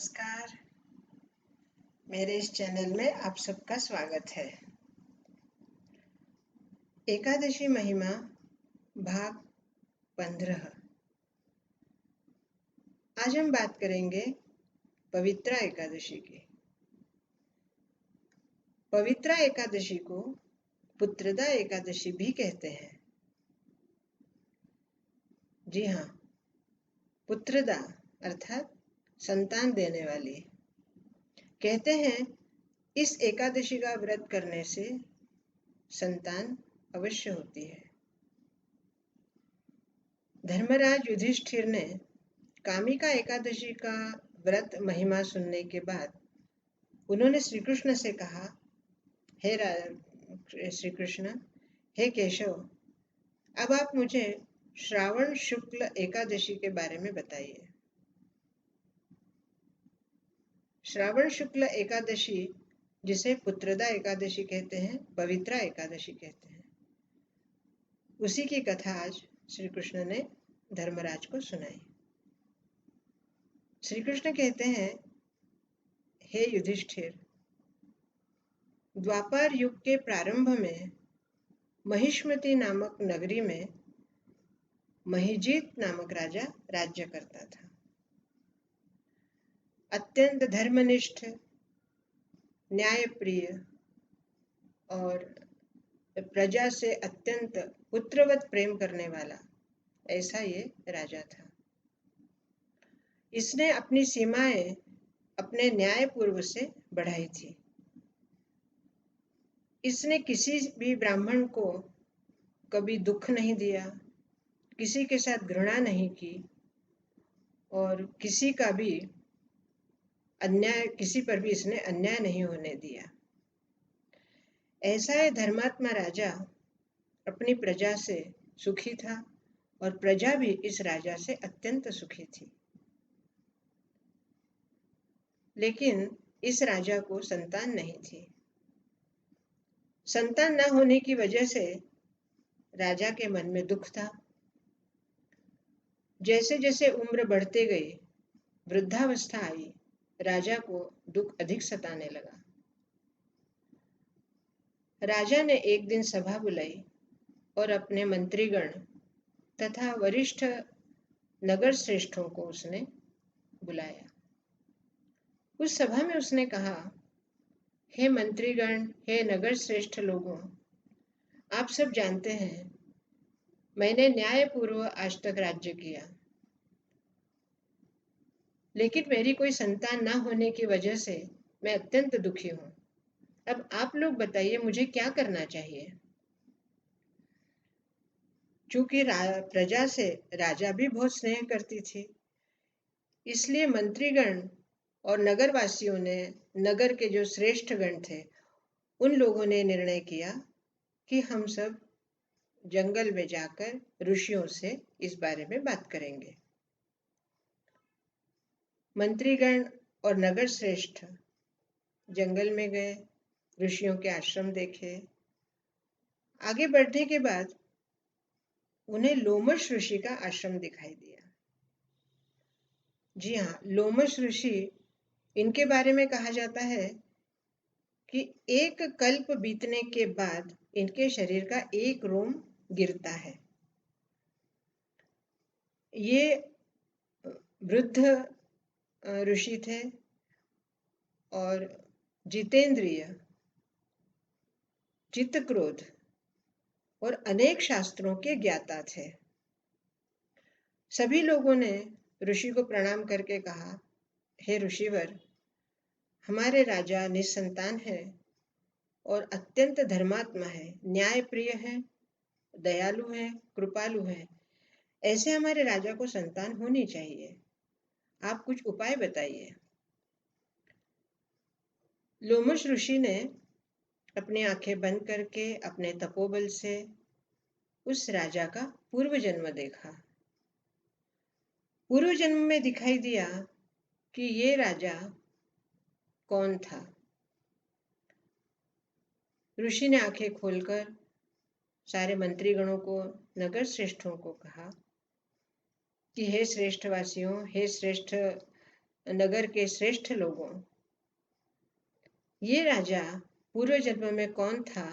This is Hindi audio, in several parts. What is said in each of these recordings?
नमस्कार। मेरे इस चैनल में आप सबका स्वागत है। एकादशी महिमा भाग 15। आज हम बात करेंगे पवित्रा एकादशी की। पवित्रा एकादशी को पुत्रदा एकादशी भी कहते हैं। जी हाँ, पुत्रदा अर्थात संतान देने वाली। कहते हैं इस एकादशी का व्रत करने से संतान अवश्य होती है। धर्मराज युधिष्ठिर ने कामिका एकादशी का व्रत महिमा सुनने के बाद उन्होंने श्री कृष्ण से कहा, हे श्री कृष्ण, हे केशव, अब आप मुझे श्रावण शुक्ल एकादशी के बारे में बताइए। श्रावण शुक्ल एकादशी, जिसे पुत्रदा एकादशी कहते हैं, पवित्रा एकादशी कहते हैं, उसी की कथा आज श्री कृष्ण ने धर्मराज को सुनाई। श्री कृष्ण कहते हैं, हे युधिष्ठिर, द्वापर युग के प्रारंभ में महिष्मति नामक नगरी में महिजीत नामक राजा राज्य करता था। अत्यंत धर्मनिष्ठ, न्यायप्रिय और प्रजा से अत्यंत पुत्रवत प्रेम करने वाला ऐसा ये राजा था। इसने अपनी सीमाएं अपने न्यायपूर्व से बढ़ाई थी। इसने किसी भी ब्राह्मण को कभी दुख नहीं दिया, किसी के साथ घृणा नहीं की और किसी पर भी इसने अन्याय नहीं होने दिया। ऐसा ये धर्मात्मा राजा अपनी प्रजा से सुखी था और प्रजा भी इस राजा से अत्यंत सुखी थी। लेकिन इस राजा को संतान नहीं थी। संतान न होने की वजह से राजा के मन में दुख था। जैसे जैसे उम्र बढ़ते गई, वृद्धावस्था आई, राजा को दुख अधिक सताने लगा। राजा ने एक दिन सभा बुलाई और अपने मंत्रीगण तथा वरिष्ठ नगर श्रेष्ठों को उसने बुलाया। उस सभा में उसने कहा, हे मंत्रीगण, हे नगर श्रेष्ठ लोगों, आप सब जानते हैं मैंने न्यायपूर्व आज तक राज्य किया, लेकिन मेरी कोई संतान न होने की वजह से मैं अत्यंत दुखी हूं। अब आप लोग बताइए मुझे क्या करना चाहिए। चूंकि प्रजा से राजा भी बहुत स्नेह करती थी, इसलिए मंत्रीगण और नगरवासियों ने, नगर के जो श्रेष्ठ गण थे, उन लोगों ने निर्णय किया कि हम सब जंगल में जाकर ऋषियों से इस बारे में बात करेंगे। मंत्रीगण और नगर श्रेष्ठ जंगल में गए, ऋषियों के आश्रम देखे। आगे बढ़ने के बाद उन्हें लोमश ऋषि का आश्रम दिखाई दिया। जी हाँ, लोमश ऋषि, इनके बारे में कहा जाता है कि एक कल्प बीतने के बाद इनके शरीर का एक रोम गिरता है। ये वृद्ध ऋषि थे और जितेंद्रिय, चित्तक्रोध और अनेक शास्त्रों के ज्ञाता थे। सभी लोगों ने ऋषि को प्रणाम करके कहा, हे ऋषिवर, हमारे राजा निसंतान है और अत्यंत धर्मात्मा है, न्यायप्रिय है, दयालु है, कृपालु है। ऐसे हमारे राजा को संतान होनी चाहिए। आप कुछ उपाय बताइए। लोमश ऋषि ने अपनी आंखें बंद करके अपने तपोबल से उस राजा का पूर्व जन्म देखा। पूर्व जन्म में दिखाई दिया कि ये राजा कौन था। ऋषि ने आंखें खोलकर सारे मंत्रीगणों को, नगर श्रेष्ठों को कहा कि हे श्रेष्ठवासियों, हे श्रेष्ठ नगर के श्रेष्ठ लोगों, ये राजा पूर्व जन्म में कौन था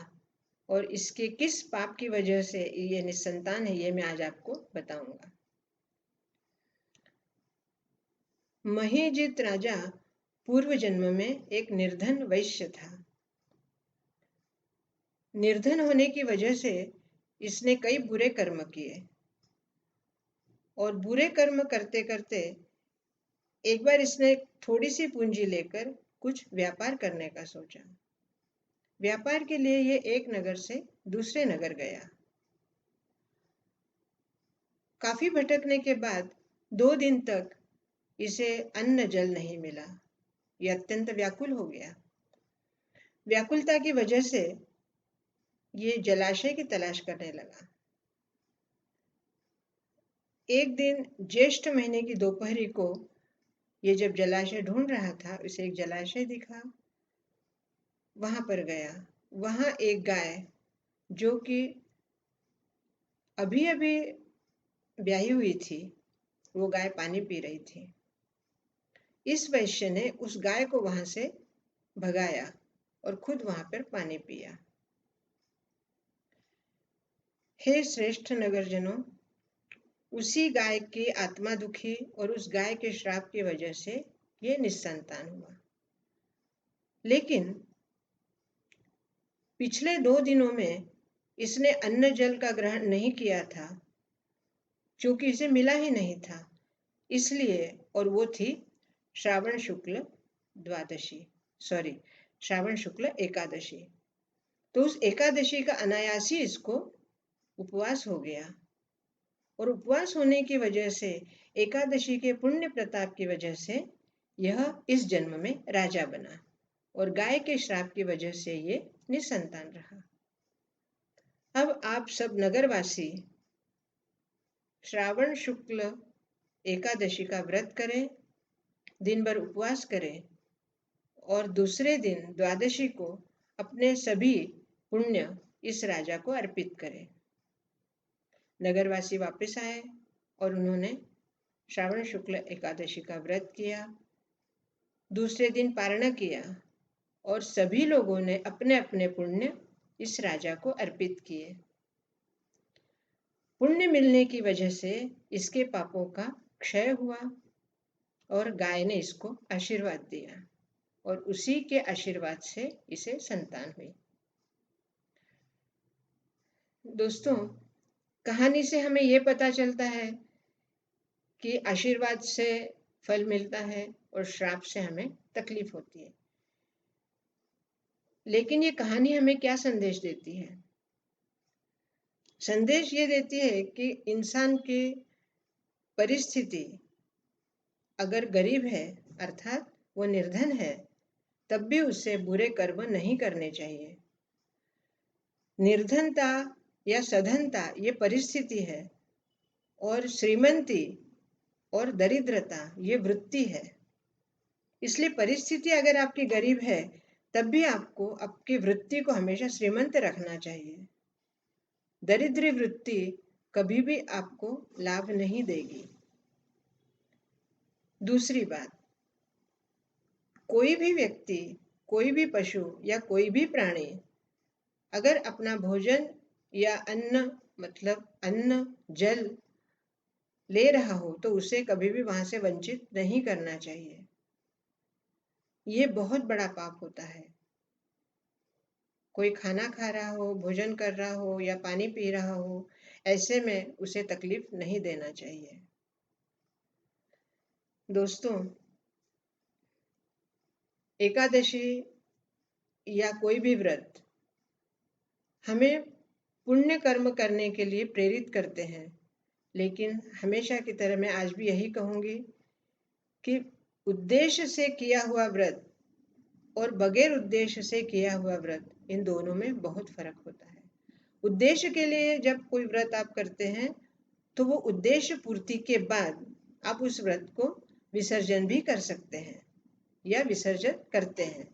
और इसके किस पाप की वजह से ये निसंतान है, ये मैं आज आपको बताऊंगा। महीजित राजा पूर्व जन्म में एक निर्धन वैश्य था। निर्धन होने की वजह से इसने कई बुरे कर्म किए और बुरे कर्म करते करते एक बार इसने थोड़ी सी पूंजी लेकर कुछ व्यापार करने का सोचा। व्यापार के लिए ये एक नगर से दूसरे नगर गया। काफी भटकने के बाद 2 दिन तक इसे अन्न जल नहीं मिला। ये अत्यंत व्याकुल हो गया। व्याकुलता की वजह से ये जलाशय की तलाश करने लगा। एक दिन ज्येष्ठ महीने की दोपहरी को ये जब जलाशय ढूंढ रहा था, उसे एक जलाशय दिखा। वहां पर गया। वहां एक गाय, जो कि अभी अभी ब्याही हुई थी, वो गाय पानी पी रही थी। इस वैश्य ने उस गाय को वहां से भगाया और खुद वहां पर पानी पिया। हे श्रेष्ठ नगरजनों, उसी गाय की आत्मा दुखी और उस गाय के श्राप की वजह से ये निसंतान हुआ। लेकिन पिछले 2 दिनों में इसने अन्न जल का ग्रहण नहीं किया था, क्योंकि इसे मिला ही नहीं था, इसलिए। और वो थी श्रावण शुक्ल द्वादशी, श्रावण शुक्ल एकादशी। तो उस एकादशी का अनायासी इसको उपवास हो गया और उपवास होने की वजह से, एकादशी के पुण्य प्रताप की वजह से यह इस जन्म में राजा बना और गाय के श्राप की वजह से ये निसंतान रहा। अब आप सब नगरवासी श्रावण शुक्ल एकादशी का व्रत करें, दिन भर उपवास करें और दूसरे दिन द्वादशी को अपने सभी पुण्य इस राजा को अर्पित करें। नगरवासी वापस आए और उन्होंने श्रावण शुक्ल एकादशी का व्रत किया। दूसरे दिन पारण किया और सभी लोगों ने अपने अपने पुण्य इस राजा को अर्पित किए। पुण्य मिलने की वजह से इसके पापों का क्षय हुआ और गाय ने इसको आशीर्वाद दिया और उसी के आशीर्वाद से इसे संतान हुई। दोस्तों, कहानी से हमें ये पता चलता है कि आशीर्वाद से फल मिलता है और श्राप से हमें तकलीफ होती है। लेकिन ये कहानी हमें क्या संदेश देती है? संदेश ये देती है कि इंसान की परिस्थिति अगर गरीब है, अर्थात वो निर्धन है, तब भी उसे बुरे कर्म नहीं करने चाहिए। निर्धनता या सधनता ये परिस्थिति है और श्रीमंती और दरिद्रता ये वृत्ति है। इसलिए परिस्थिति अगर आपकी गरीब है, तब भी आपको आपकी वृत्ति को हमेशा श्रीमंत रखना चाहिए। दरिद्री वृत्ति कभी भी आपको लाभ नहीं देगी। दूसरी बात, कोई भी व्यक्ति, कोई भी पशु या कोई भी प्राणी अगर अपना भोजन या अन्न, मतलब अन्न जल ले रहा हो, तो उसे कभी भी वहां से वंचित नहीं करना चाहिए। ये बहुत बड़ा पाप होता है। कोई खाना खा रहा हो, भोजन कर रहा हो या पानी पी रहा हो, ऐसे में उसे तकलीफ नहीं देना चाहिए। दोस्तों, एकादशी या कोई भी व्रत हमें पुण्य कर्म करने के लिए प्रेरित करते हैं, लेकिन हमेशा की तरह मैं आज भी यही कहूंगी कि उद्देश्य से किया हुआ व्रत और बगैर उद्देश्य से किया हुआ व्रत, इन दोनों में बहुत फर्क होता है। उद्देश्य के लिए जब कोई व्रत आप करते हैं, तो वो उद्देश्य पूर्ति के बाद आप उस व्रत को विसर्जन भी कर सकते हैं या विसर्जन करते हैं।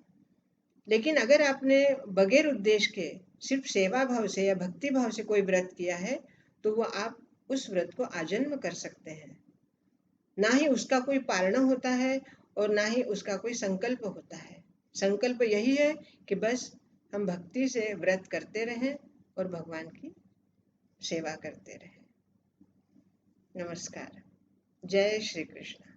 लेकिन अगर आपने बगैर उद्देश्य के सिर्फ सेवा भाव से या भक्ति भाव से कोई व्रत किया है, तो वो आप उस व्रत को आजन्म कर सकते हैं। ना ही उसका कोई पारण होता है और ना ही उसका कोई संकल्प होता है। संकल्प यही है कि बस हम भक्ति से व्रत करते रहें और भगवान की सेवा करते रहें। नमस्कार। जय श्री कृष्ण।